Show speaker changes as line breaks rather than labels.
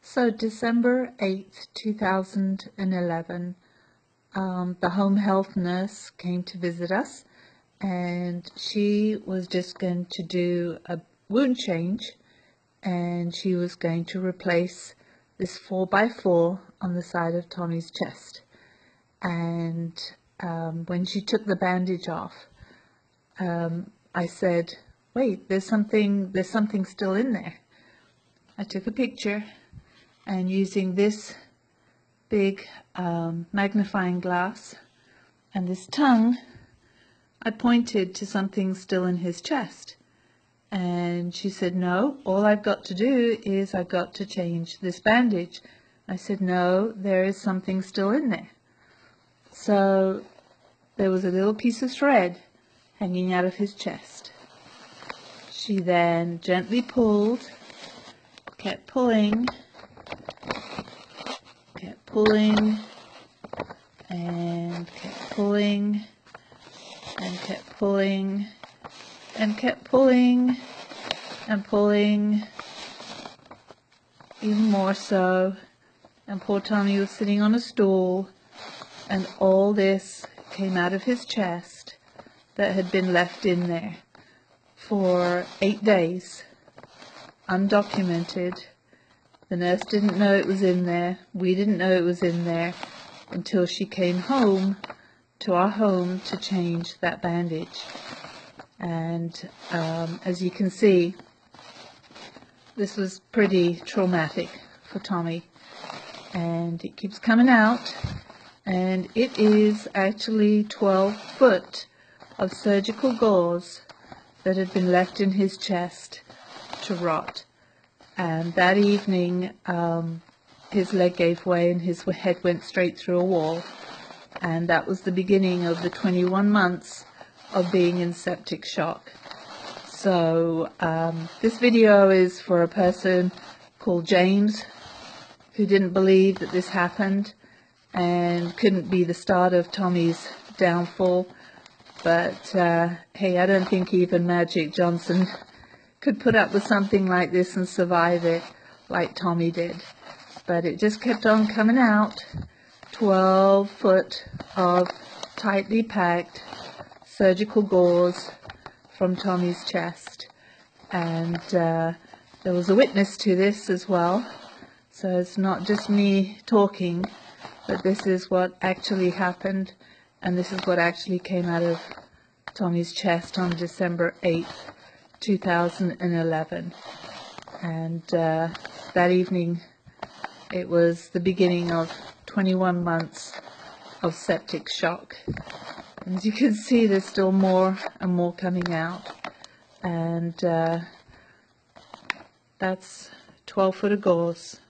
So December 8th, 2011, the home health nurse came to visit us, and she was just going to do a wound change, and she was going to replace this 4x4 on the side of Tommy's chest. And when she took the bandage off, I said, wait, there's something still in there. I took a picture, and using this big magnifying glass and this tongue, I pointed to something still in his chest. And she said, no, all I've got to do is I've got to change this bandage. I said, no, there is something still in there. So there was a little piece of thread hanging out of his chest. She then gently pulled, kept pulling, and kept pulling, and kept pulling, and kept pulling, and pulling, even more so. And poor Tommy was sitting on a stool, and all this came out of his chest that had been left in there for 8 days, undocumented. The nurse didn't know it was in there. We didn't know it was in there until she came home to our home to change that bandage. And as you can see, this was pretty traumatic for Tommy. And it keeps coming out, and it is actually 12 foot of surgical gauze that had been left in his chest to rot. And that evening, his leg gave way and his head went straight through a wall. And that was the beginning of the 21 months of being in septic shock. So this video is for a person called James, who didn't believe that this happened and couldn't be the start of Tommy's downfall. But hey, I don't think even Magic Johnson could put up with something like this and survive it like Tommy did. But it just kept on coming out. 12 foot of tightly packed surgical gauze from Tommy's chest. And there was a witness to this as well. So it's not just me talking, but this is what actually happened, and this is what actually came out of Tommy's chest on December 8th, 2011. And that evening, it was the beginning of 21 months of septic shock. And as you can see, there's still more and more coming out. And that's 12 foot of gauze.